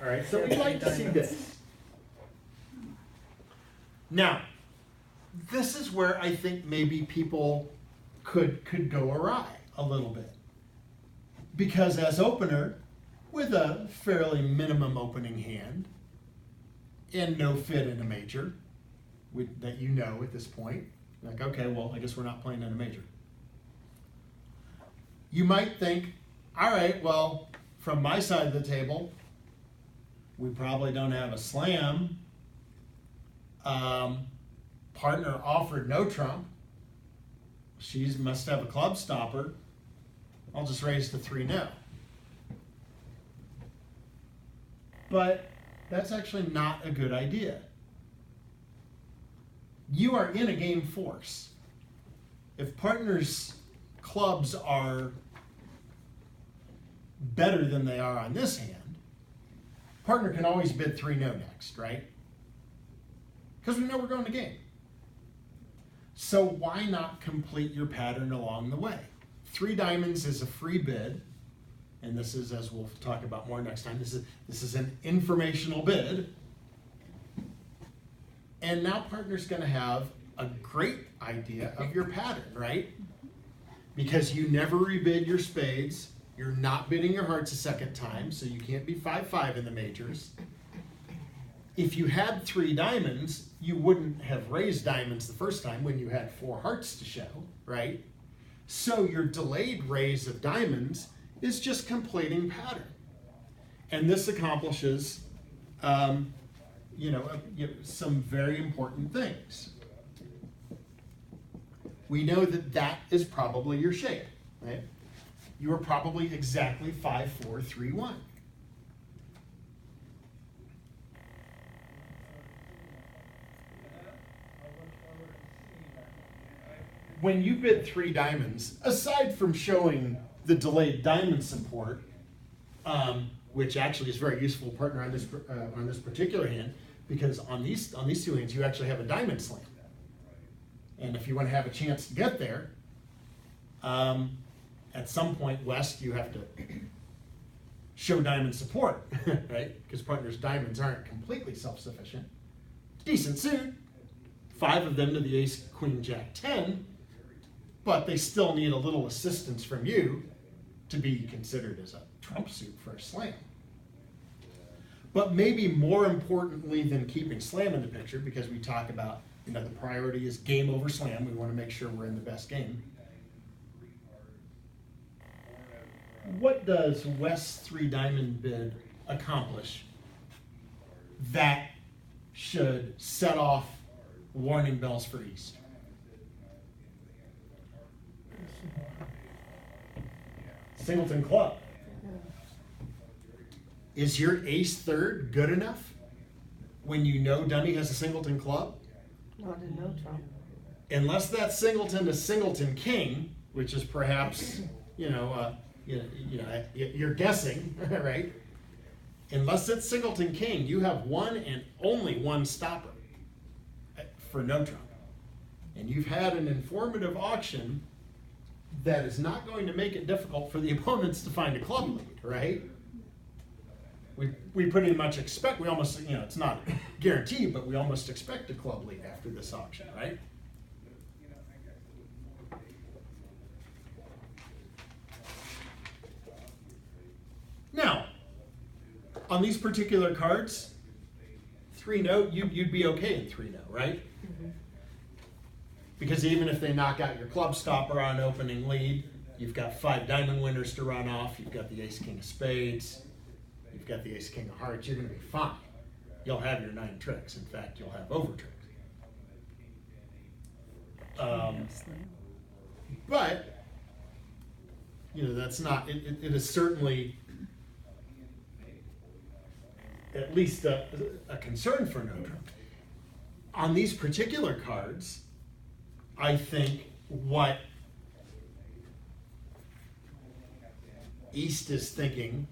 All right, so we'd like to see this. Now, this is where I think maybe people could go awry a little bit. Because as opener, with a fairly minimum opening hand, and no fit in a major, that you know at this point, like, okay, well, I guess we're not playing in a major. You might think, all right, well, from my side of the table, we probably don't have a slam. Partner offered no trump. She must have a club stopper. I'll just raise to 3-no. But that's actually not a good idea. You are in a game force. If partner's clubs are better than they are on this hand, partner can always bid 3-no next, right? Because we know we're going to game. So why not complete your pattern along the way? 3 diamonds is a free bid, and this is, as we'll talk about more next time, this is an informational bid. And now partner's going to have a great idea of your pattern, right? Because you never rebid your spades, you're not bidding your hearts a second time, so you can't be 5-5 in the majors. If you had 3 diamonds, you wouldn't have raised diamonds the first time when you had 4 hearts to show, right? So your delayed raise of diamonds is just completing pattern. And this accomplishes some very important things. We know that that is probably your shape, right? You are probably exactly 5-4-3-1. When you bid 3 diamonds, aside from showing the delayed diamond support, which actually is very useful, partner, on this particular hand, because on these 2 hands you actually have a diamond slam, and if you want to have a chance to get there, at some point west you have to show diamond support, right? Because partner's diamonds aren't completely self-sufficient. Decent suit, 5 of them to the ace, queen, jack, 10. But they still need a little assistance from you to be considered as a trump suit for a slam. But maybe more importantly than keeping slam in the picture, because we talk about, the priority is game over slam. We want to make sure we're in the best game. What does West's 3 diamond bid accomplish that should set off warning bells for East? Singleton club. Is your ace third good enough when you know dummy has a singleton club? Not a no trump. Unless that singleton is singleton king, which is perhaps, you're guessing, right? Unless it's singleton king, you have one and only one stopper for no trump. And you've had an informative auction that is not going to make it difficult for the opponents to find a club lead, right? We pretty much expect, we almost, it's not guaranteed, but we almost expect a club lead after this auction, right? Now, on these particular cards, 3-no, you'd be okay in 3-no, right? Mm-hmm. Because even if they knock out your club stopper on opening lead, you've got 5 diamond winners to run off, you've got the ace king of spades, you've got the ace king of hearts, you're going to be fine. You'll have your 9 tricks. In fact, you'll have over tricks. But, that's not, it is certainly at least a concern for no trump. On these particular cards, I think what East is thinking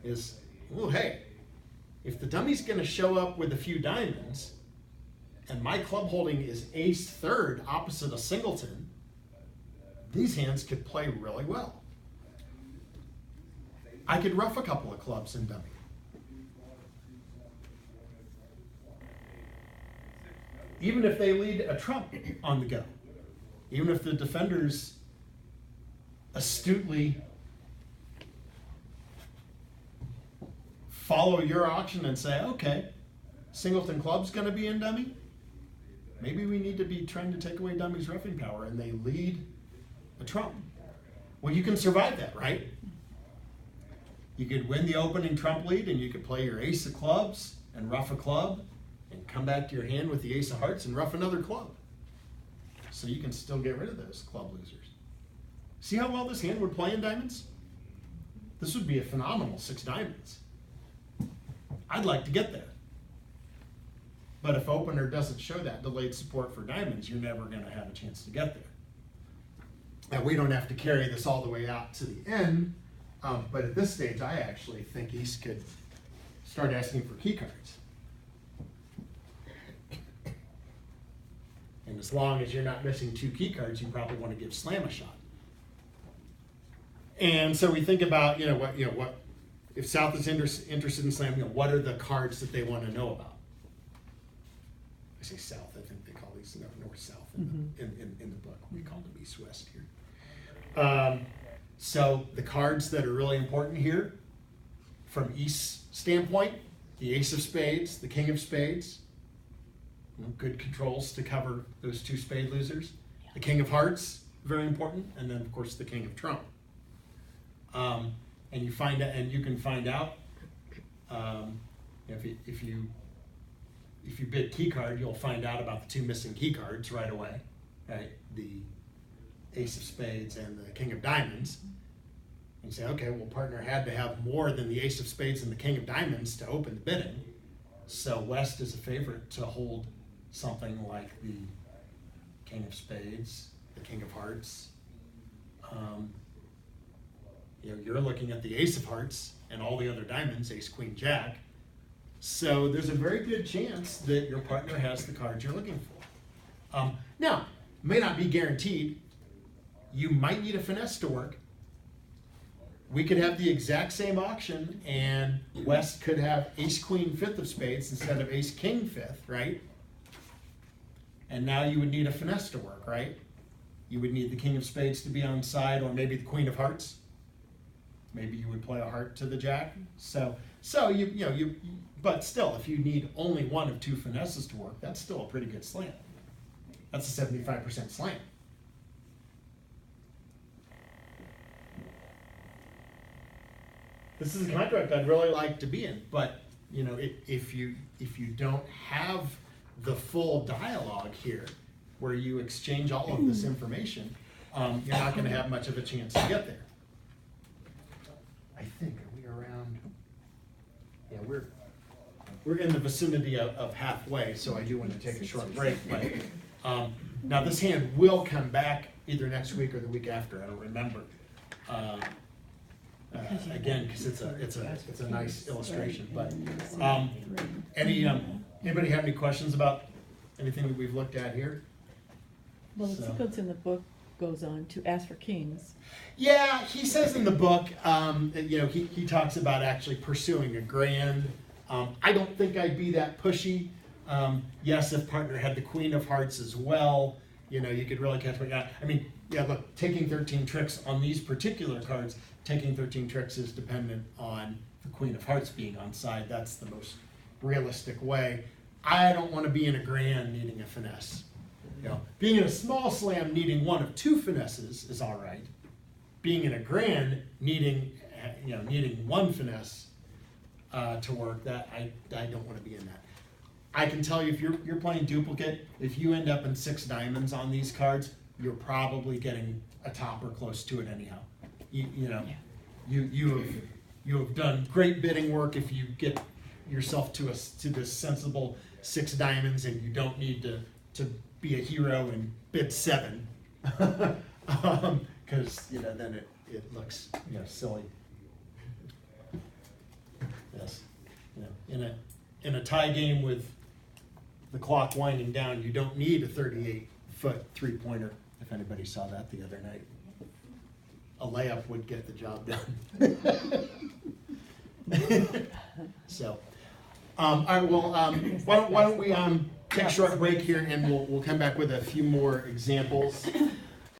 is, oh, hey, if the dummy's going to show up with a few diamonds and my club holding is ace third opposite a singleton, these hands could play really well. I could rough a couple of clubs in dummy. even if they lead a trump on the go, even if the defenders astutely follow your auction and say, okay, singleton club's going to be in dummy. Maybe we need to be trying to take away dummy's roughing power, and they lead a trump. Well, you can survive that, right? You could win the opening trump lead, and you could play your ace of clubs and rough a club, and come back to your hand with the ace of hearts and rough another club. So you can still get rid of those club losers. See how well this hand would play in diamonds? This would be a phenomenal 6 diamonds. I'd like to get there. But if opener doesn't show that delayed support for diamonds, you're never going to have a chance to get there. Now, we don't have to carry this all the way out to the end, but at this stage, I actually think East could start asking for key cards. And as long as you're not missing 2 key cards, you probably want to give Slam a shot. And so we think about, what if South is interested in Slam, what are the cards that they want to know about? I say South, I think they call these North-South in the book. We call them East-West here. So the cards that are really important here, from East's standpoint, the Ace of Spades, the King of Spades, good controls to cover those 2 spade losers. The King of Hearts, very important, and then of course the King of Trump. And you can find out if you bid key card, you'll find out about the 2 missing key cards right away, right? The Ace of Spades and the King of Diamonds. And you say, okay, well, partner had to have more than the Ace of Spades and the King of Diamonds to open the bidding. So West is a favorite to hold something like the King of Spades, the King of Hearts. You're looking at the Ace of Hearts and all the other diamonds, Ace, Queen, Jack. So there's a very good chance that your partner has the cards you're looking for. Now, may not be guaranteed. You might need a finesse to work. We could have the exact same auction, and West could have Ace, Queen, 5th of Spades instead of Ace, King, 5th, right? And now you would need a finesse to work, right? You would need the King of Spades to be on side, or maybe the Queen of Hearts. Maybe you would play a heart to the Jack. So but still, if you need only one of 2 finesses to work, that's still a pretty good slam. That's a 75% slam. This is a contract I'd really like to be in, but if you don't have the full dialogue here, where you exchange all of this information, you're not going to have much of a chance to get there. I think, are we around? Yeah, we're in the vicinity of halfway, so I do want to take a short break. But now this hand will come back either next week or the week after. I don't remember. Again, because it's a nice illustration. But anybody have any questions about anything that we've looked at here? Well, the sequence in the book goes on to ask for kings. Yeah, he says in the book, he talks about actually pursuing a grand. I don't think I'd be that pushy. Yes, if partner had the Queen of Hearts as well, you could really catch me. I mean, yeah, look, taking 13 tricks on these particular cards, taking 13 tricks is dependent on the Queen of Hearts being on side. That's the most realistic way. I don't want to be in a grand needing a finesse. Being in a small slam needing one of 2 finesses is all right. Being in a grand needing one finesse to work, that I don't want to be in that. I can tell you, if you're playing duplicate, if you end up in 6 diamonds on these cards, you're probably getting a top or close to it anyhow. You have done great bidding work if you get yourself to this sensible 6 diamonds, and you don't need to be a hero and bid 7, because then it looks silly. Yes, in a tie game with the clock winding down, you don't need a 38-foot 3-pointer. If anybody saw that the other night, a layup would get the job done. So, all right. Well, why don't we take a short break here, and we'll come back with a few more examples.